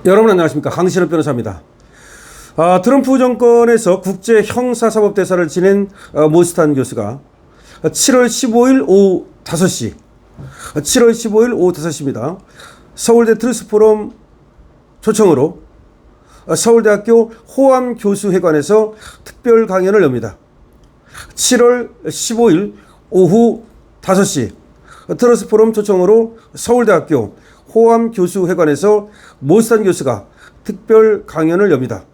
여러분 안녕하십니까. 강신업 변호사입니다. 트럼프 정권에서 국제 형사사법대사를 지낸 모스탄 교수가 7월 15일 오후 5시 7월 15일 오후 5시입니다. 서울대 트루스포럼 초청으로 서울대학교 호암교수회관에서 특별 강연을 엽니다. 7월 15일 오후 5시 트루스포럼 초청으로 서울대학교 호암교수회관에서 모스탄 교수가 특별 강연을 엽니다.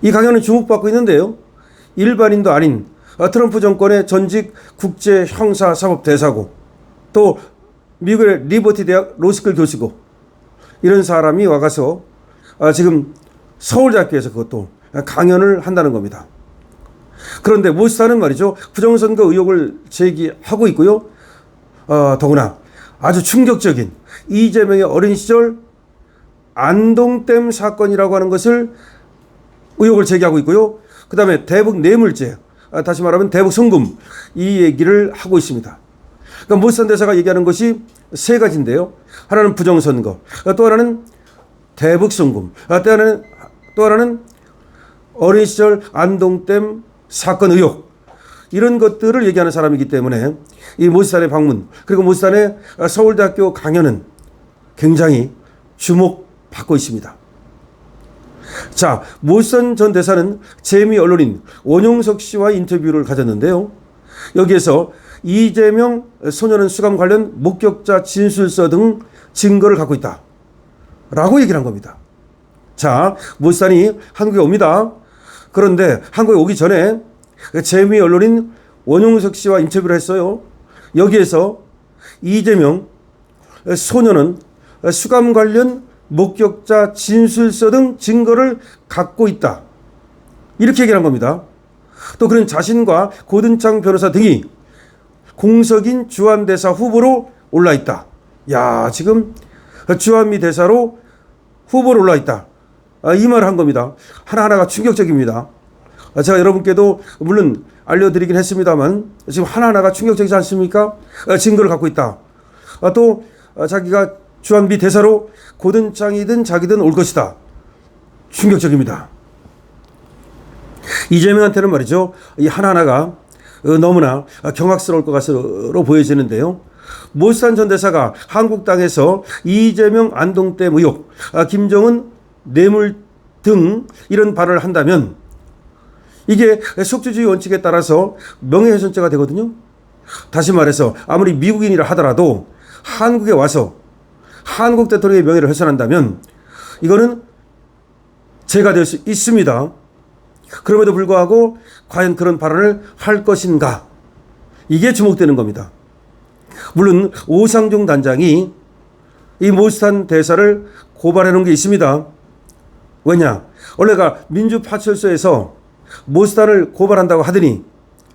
이 강연은 주목받고 있는데요. 일반인도 아닌 트럼프 정권의 전직 국제 형사사법대사고 또 미국의 리버티 대학 로스쿨 교수고 이런 사람이 와가서 지금 서울대학교에서 그것도 강연을 한다는 겁니다. 그런데 모스탄은 말이죠. 부정선거 의혹을 제기하고 있고요. 더구나 아주 충격적인 이재명의 어린 시절 안동댐 사건이라고 하는 것을 의혹을 제기하고 있고요. 그 다음에 대북 뇌물죄, 다시 말하면 대북 송금 이 얘기를 하고 있습니다. 그러니까 모스탄 대사가 얘기하는 것이 세 가지인데요. 하나는 부정선거, 또 하나는 대북 송금, 또 하나는 어린 시절 안동댐 사건 의혹 이런 것들을 얘기하는 사람이기 때문에 이 모스탄의 방문 그리고 모스탄의 서울대학교 강연은 굉장히 주목받고 있습니다. 자, 모스탄 전 대사는 재미 언론인 원용석 씨와 인터뷰를 가졌는데요. 여기에서 이재명 소년원 수감 관련 목격자 진술서 등 증거를 갖고 있다 라고 얘기를 한 겁니다. 자, 모스탄이 한국에 옵니다. 그런데 한국에 오기 전에 재미 언론인 원용석 씨와 인터뷰를 했어요. 여기에서 이재명 소년은 수감 관련 목격자 진술서 등 증거를 갖고 있다 이렇게 얘기를 한 겁니다. 또 그는 자신과 고든창 변호사 등이 공석인 주한대사 후보로 올라있다. 야, 지금 주한미 대사로 후보로 올라있다. 이 말을 한 겁니다. 하나하나가 충격적입니다. 제가 여러분께도 물론 알려드리긴 했습니다만 지금 하나하나가 충격적이지 않습니까? 증거를 갖고 있다. 또 자기가 주한미 대사로 고든창이든 자기든 올 것이다. 충격적입니다. 이재명한테는 말이죠. 이 하나하나가 너무나 경악스러울 것 같으로 보여지는데요. 모스탄 전 대사가 한국 땅에서 이재명 안동댐 의혹, 김정은 뇌물 등 이런 발언을 한다면 이게 속주주의 원칙에 따라서 명예훼손죄가 되거든요. 다시 말해서 아무리 미국인이라 하더라도 한국에 와서 한국 대통령의 명예를 훼손한다면 이거는 죄가 될 수 있습니다. 그럼에도 불구하고 과연 그런 발언을 할 것인가? 이게 주목되는 겁니다. 물론 오상종 단장이 이 모스탄 대사를 고발해 놓은 게 있습니다. 왜냐? 원래가 민주파출소에서 모스탄을 고발한다고 하더니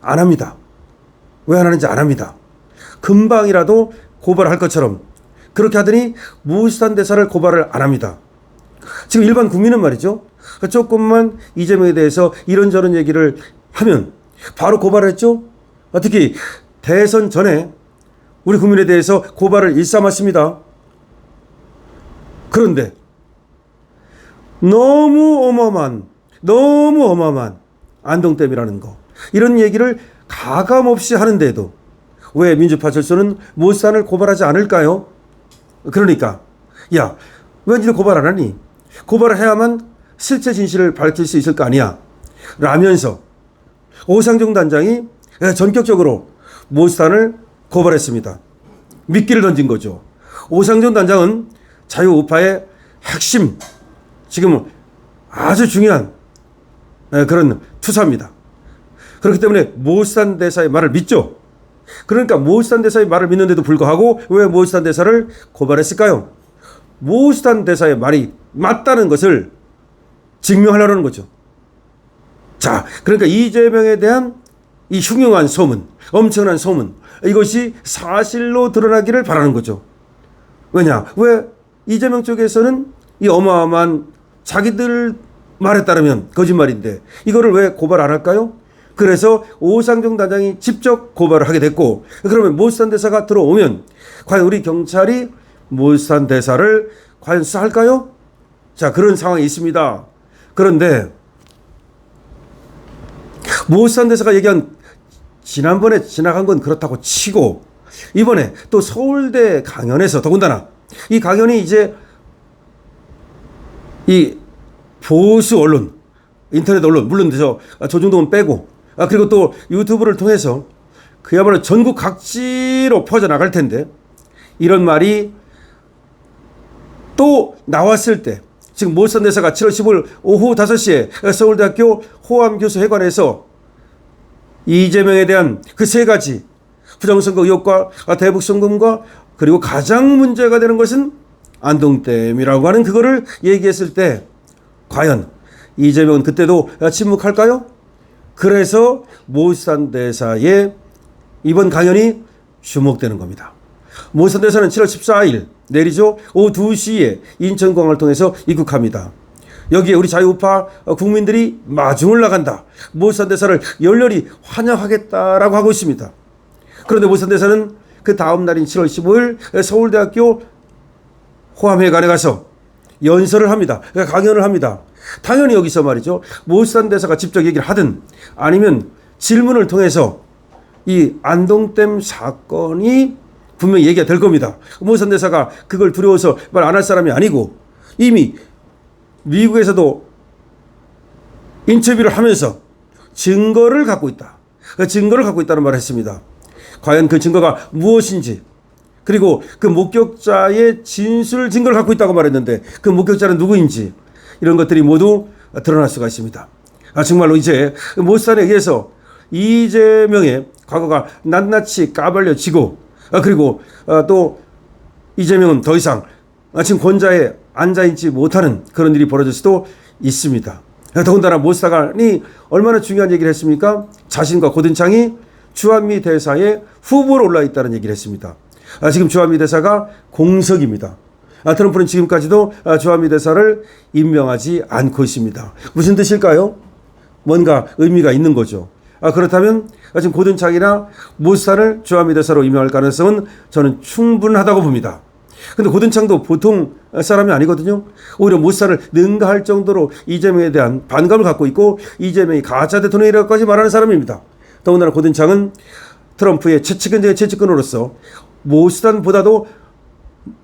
안 합니다. 왜 안 하는지 안 합니다. 금방이라도 고발할 것처럼 그렇게 하더니 모스탄 대사를 고발을 안 합니다. 지금 일반 국민은 말이죠. 조금만 이재명에 대해서 이런저런 얘기를 하면 바로 고발을 했죠. 특히 대선 전에 우리 국민에 대해서 고발을 일삼았습니다. 그런데 너무 어마어마한 안동댐이라는 거 이런 얘기를 가감없이 하는데도 왜 민주파출소는 모스탄을 고발하지 않을까요? 그러니까 야, 왜 니들 고발 안 하니? 고발을 해야만 실체 진실을 밝힐 수 있을 거 아니야 라면서 오상종 단장이 전격적으로 모스탄을 고발했습니다. 미끼를 던진 거죠. 오상종 단장은 자유우파의 핵심 지금 아주 중요한 그런 투사입니다. 그렇기 때문에 모스탄 대사의 말을 믿죠. 그러니까 모스탄 대사의 말을 믿는데도 불구하고 왜 모스탄 대사를 고발했을까요? 모스탄 대사의 말이 맞다는 것을 증명하려는 거죠. 자, 그러니까 이재명에 대한 이 흉흉한 소문, 엄청난 소문 이것이 사실로 드러나기를 바라는 거죠. 왜냐? 왜 이재명 쪽에서는 이 어마어마한 자기들 말에 따르면 거짓말인데 이거를 왜 고발 안 할까요? 그래서 오상종 단장이 직접 고발을 하게 됐고, 그러면 모스탄 대사가 들어오면 과연 우리 경찰이 모스탄 대사를 과연 수사할까요? 자, 그런 상황이 있습니다. 그런데 모스탄 대사가 얘기한 지난번에 지나간 건 그렇다고 치고 이번에 또 서울대 강연에서 더군다나 이 강연이 이제 이 보수 언론, 인터넷 언론, 물론 저 조중동은 빼고 그리고 또 유튜브를 통해서 그야말로 전국 각지로 퍼져나갈 텐데 이런 말이 또 나왔을 때 지금 모스탄 대사가 7월 15일 오후 5시에 서울대학교 호암교수 회관에서 이재명에 대한 그 세 가지 부정선거 의혹과 대북송금과 그리고 가장 문제가 되는 것은 안동댐이라고 하는 그거를 얘기했을 때 과연 이재명은 그때도 침묵할까요? 그래서 모스탄 대사의 이번 강연이 주목되는 겁니다. 모스탄 대사는 7월 14일 내리죠. 오후 2시에 인천공항을 통해서 입국합니다. 여기에 우리 자유우파 국민들이 마중을 나간다. 모스탄 대사를 열렬히 환영하겠다라고 하고 있습니다. 그런데 모스탄 대사는 그 다음 날인 7월 15일 서울대학교 호암회관에 가서 연설을 합니다. 강연을 합니다. 당연히 여기서 말이죠. 모스탄 대사가 직접 얘기를 하든 아니면 질문을 통해서 이 안동댐 사건이 분명히 얘기가 될 겁니다. 모스탄 대사가 그걸 두려워서 말 안 할 사람이 아니고 이미 미국에서도 인터뷰를 하면서 증거를 갖고 있다. 증거를 갖고 있다는 말을 했습니다. 과연 그 증거가 무엇인지 그리고 그 목격자의 진술 증거를 갖고 있다고 말했는데 그 목격자는 누구인지 이런 것들이 모두 드러날 수가 있습니다. 정말로 이제 모스탄에 의해서 이재명의 과거가 낱낱이 까발려지고 그리고 또 이재명은 더 이상 지금 권좌에 앉아있지 못하는 그런 일이 벌어질 수도 있습니다. 더군다나 모스탄이 얼마나 중요한 얘기를 했습니까? 자신과 고든창이 주한미 대사의 후보로 올라있다는 얘기를 했습니다. 지금 주한미 대사가 공석입니다. 트럼프는 지금까지도 주한미 대사를 임명하지 않고 있습니다. 무슨 뜻일까요? 뭔가 의미가 있는 거죠. 그렇다면 지금 고든창이나 모스탄을 주한미 대사로 임명할 가능성은 저는 충분하다고 봅니다. 근데 고든창도 보통 사람이 아니거든요. 오히려 모스탄을 능가할 정도로 이재명에 대한 반감을 갖고 있고 이재명이 가짜 대통령이라고까지 말하는 사람입니다. 더군다나 고든창은 트럼프의 최측근중의 최측근으로서 모스탄보다도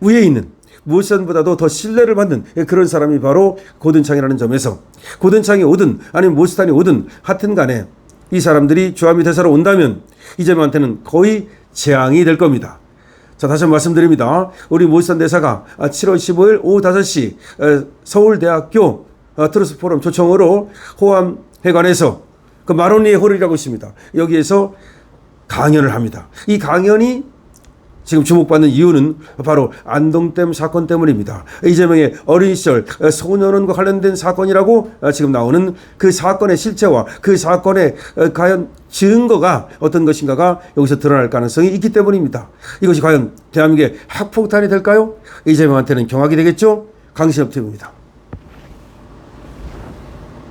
위에 있는 모스탄보다도 더 신뢰를 받는 그런 사람이 바로 고든창이라는 점에서 고든창이 오든 아니면 모스탄이 오든 하여튼 간에 이 사람들이 주한미 대사로 온다면 이재명한테는 거의 재앙이 될 겁니다. 자, 다시 한번 말씀드립니다. 우리 모스탄 대사가 7월 15일 오후 5시 서울대학교 트루스 포럼 초청으로 호암회관에서 그 마로니에 홀이라고 있습니다. 여기에서 강연을 합니다. 이 강연이 지금 주목받는 이유는 바로 안동댐 사건 때문입니다. 이재명의 어린 시절 소년원과 관련된 사건이라고 지금 나오는 그 사건의 실체와 그 사건의 과연 증거가 어떤 것인가가 여기서 드러날 가능성이 있기 때문입니다. 이것이 과연 대한민국의 핵폭탄이 될까요? 이재명한테는 경악이 되겠죠? 강신업 TV입니다.